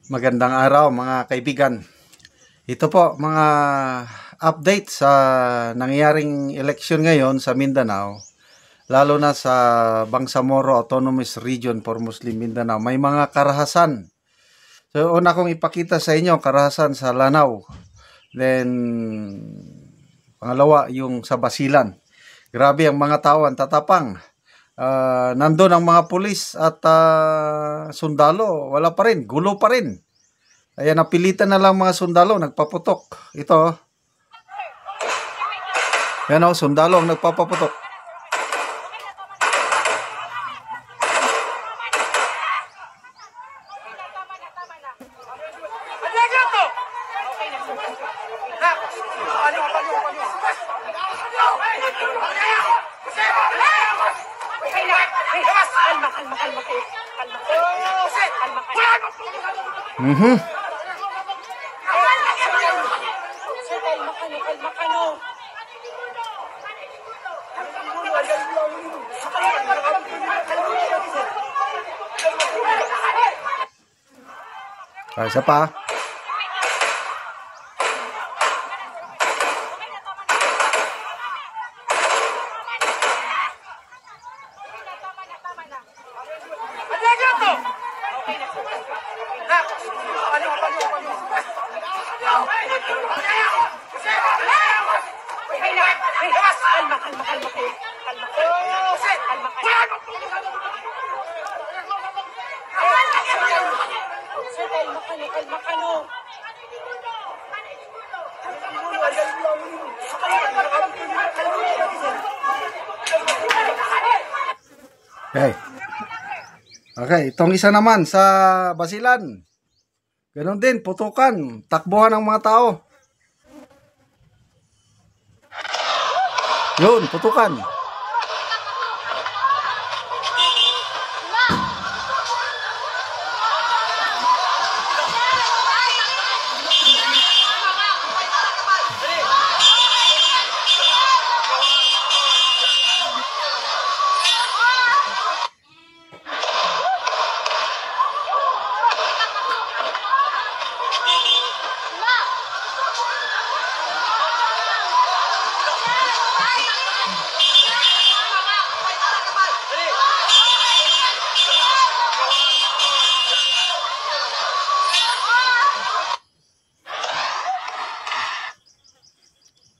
Magandang araw mga kaibigan. Ito po mga update sa nangyaring eleksyon ngayon sa Mindanao, lalo na sa Bangsamoro Autonomous Region for Muslim Mindanao. May mga karahasan. So una kong ipakita sa inyo karahasan sa Lanao. Then pangalawa yung sa Basilan. Grabe ang mga tao, ang tatapang. Nandun ang mga pulis at sundalo, wala pa rin, gulo pa rin. Kaya napilitan na lang mga sundalo, nagpaputok. Ito, yan o, sundalo ang nagpapaputok. Isa pa. Okay, itong isa naman sa Basilan. Ganon din, putukan, takbuhan ng mga tao. Yun, putukan.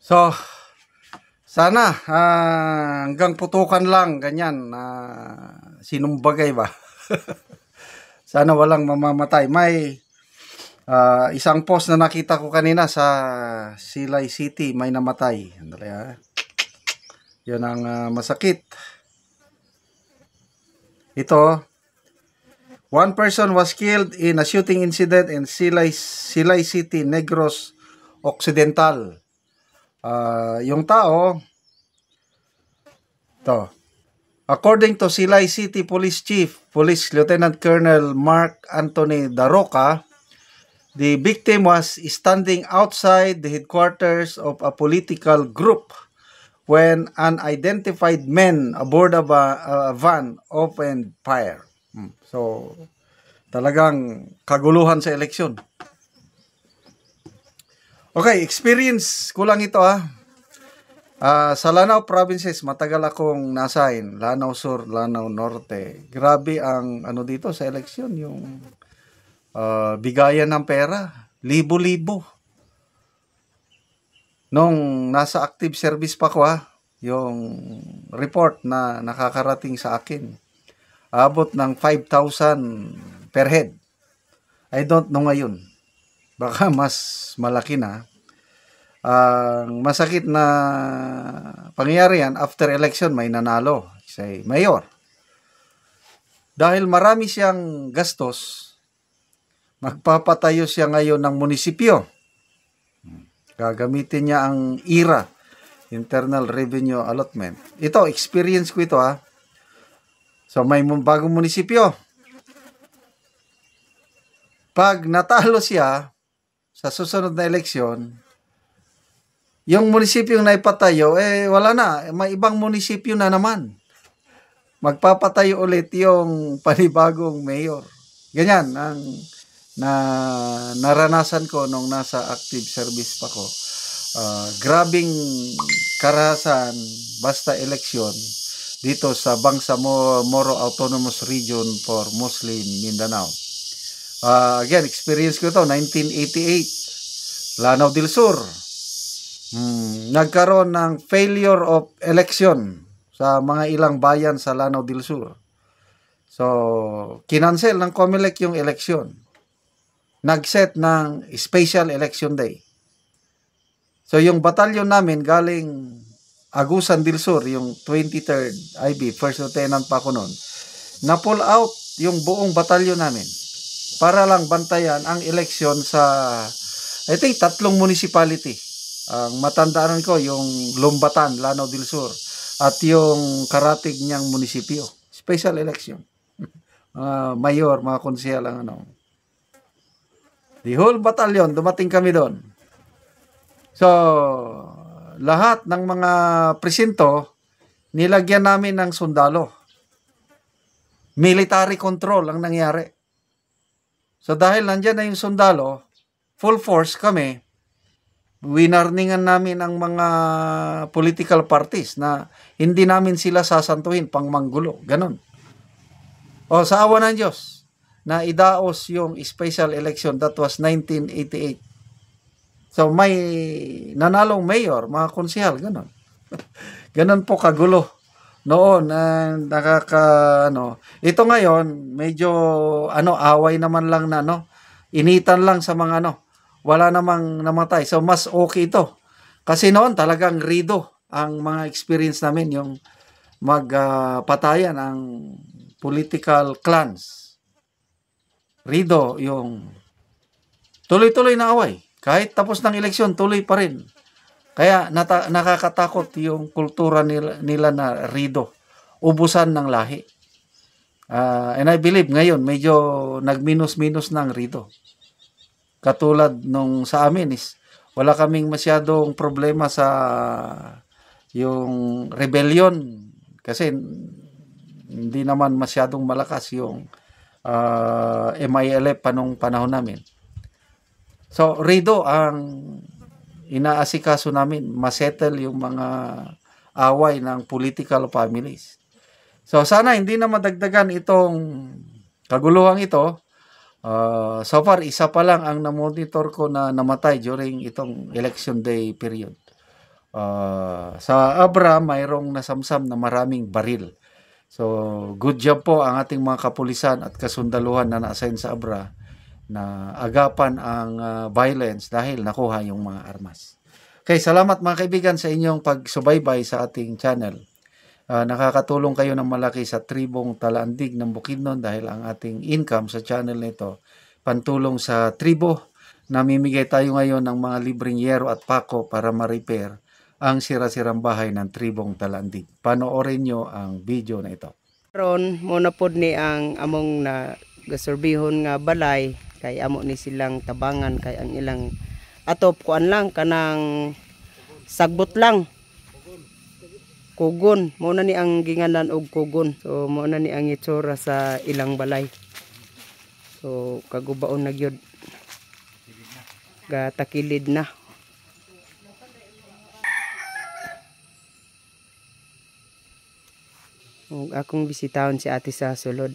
So, sana hanggang putukan lang, ganyan, sinumbagay ba? Sana walang mamamatay. May isang post na nakita ko kanina sa Silay City, may namatay. Andali, yun ang masakit. Ito, one person was killed in a shooting incident in Silay City, Negros Occidental. Yung tao, according to Silay City Police Chief, Police Lieutenant Colonel Mark Anthony Daroca, the victim was standing outside the headquarters of a political group when unidentified men aboard a van opened fire. So, talagang kaguluhan sa eleksyon. Okay, experience ko lang ito sa Lanao provinces, matagal akong nasain. Lanao Sur, Lanao Norte. Grabe ang dito sa eleksyon, yung bigayan ng pera. Libo-libo. Nung nasa active service pa ko yung report na nakakarating sa akin, abot ng 5,000 per head. I don't know ngayon. Baka mas malaki na. Ang masakit na pangyayari yan, after election may nanalo, say mayor. Dahil marami siyang gastos, magpapatayo siya ngayon ng munisipyo. Gagamitin niya ang IRA, Internal Revenue Allotment. Ito, experience ko ito So may bagong munisipyo. Pag natalo siya sa susunod na eleksyon, yung munisipyo na ipatayo, wala na. May ibang munisipyo na naman. magpapatayo ulit yung panibagong mayor. Ganyan ang na naranasan ko nung nasa active service pa ko. Grabing karahasan basta eleksyon dito sa Bangsamoro Autonomous Region for Muslim Mindanao. Again, experience ko to 1988, Lanao del Sur. Nagkaroon ng failure of election sa mga ilang bayan sa Lanao del Sur. So, kinansel ng COMELEC yung eleksyon. Nag-set ng special election day. So, yung batalyon namin galing Agusan del Sur, yung 23rd IB, First Lieutenant pa ako noon, na-pull out yung buong batalyon namin para lang bantayan ang eleksyon sa, I think, 3 municipality. Ang matandaan ko, yung Lumbatan, Lanao del Sur, at yung karatig niyang munisipyo. Special election. Mayor, mga konsehal ang ano. The whole battalion, dumating kami doon. So, lahat ng mga presinto, nilagyan namin ng sundalo. Military control ang nangyari. So, dahil nandyan na yung sundalo, full force kami, winarningan namin ang mga political parties na hindi namin sila sasantuhin pang manggulo. Ganon. O, sa awa ng Diyos, na idaos yung special election, that was 1988. So, may nanalong mayor, mga konsehal, ganon. Ganon po kagulo. Noon, ito ngayon, medyo, away naman lang na, initan lang sa mga, wala namang namatay. So, mas okay ito. Kasi noon, talagang rido ang mga experience namin, yung magpatayan ang political clans. Rido, yung tuloy-tuloy na away. Kahit tapos ng eleksyon, tuloy pa rin. Kaya nakakatakot yung kultura nila na rido. Ubusan ng lahi. And I believe ngayon, medyo nagminus-minus ng rido. Katulad nung sa amin is, wala kaming masyadong problema sa yung rebellion. Kasi hindi naman masyadong malakas yung MILF pa nung panahon namin. So, rido ang inaasikaso namin, masettle yung mga away ng political families. So, sana hindi na madagdagan itong kaguluhan ito. So far, isa pa lang ang namonitor ko na namatay during itong election day period. Sa Abra, mayroong nasamsam na maraming baril. So, good job po ang ating mga kapulisan at kasundaluhan na na-assign sa Abra na agapan ang violence dahil nakuha yung mga armas. Okay, salamat mga kaibigan sa inyong pagsubaybay sa ating channel. Nakakatulong kayo ng malaki sa tribong Talaandig ng Bukidnon dahil ang ating income sa channel nito pantulong sa tribo. Namimigay tayo ngayon ng mga libreng yero at pako para ma-repair ang sira-sirang bahay ng tribong Talaandig. Panoorin nyo ang video na ito. Ron, muna po ni ang among na gasorbihon nga balay kay amo ni silang tabangan kay ang ilang atop kuan lang kanang sagbot lang kugon muna ni ang ginganan og kugon. So muna ni ang itsura sa ilang balay. So kagubaon na gyud gatakilid na. Ug akong bisitahon si ate sa sulod.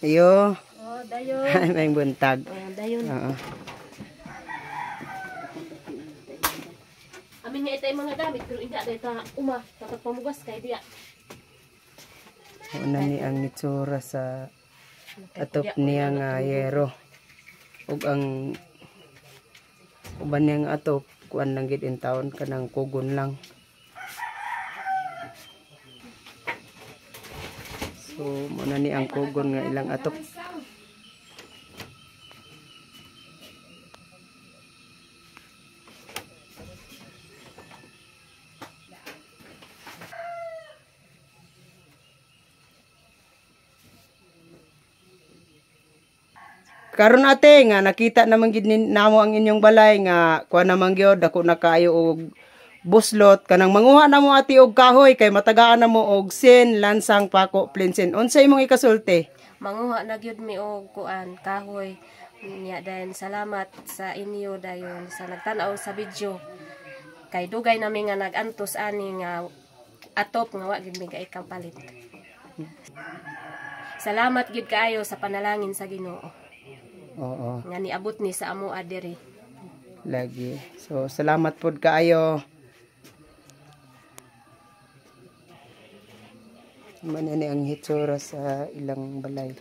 Ayo. Oh, dayon. May buntag. Dayon. Oo. Amin nga ito yung mga gamit, pero hindi ito uma, dapat pamugas kay diya. Una ni ang itsura sa atop niya nga yero. Ug ang uban niya nga atop kuan lang gid in taon kanang kugon lang. So muna ni ang kugon nga ilang atop. Karon ate nga nakita naman gid namo ang inyong balay nga kuan naman gyud dako na kaayo og buslot kanang manguha namo ate og kahoy kay matagaan namo og sin, lansang, pako, plinsin. Unsa imong ikasulti? Manguha na gyud mi og kuan kahoy. Nya dayon salamat sa inyo dayon sa nagtan-aw sa video. Kay dugay nami nga nagantos ani nga atop nga wa gid mi kay kapalit. Salamat gid kaayo sa panalangin sa Ginoo Oo, nga niabot ni sa amo adiri. lagi. So, salamat pod kaayo. Man ni ang hitsura sa ilang balay.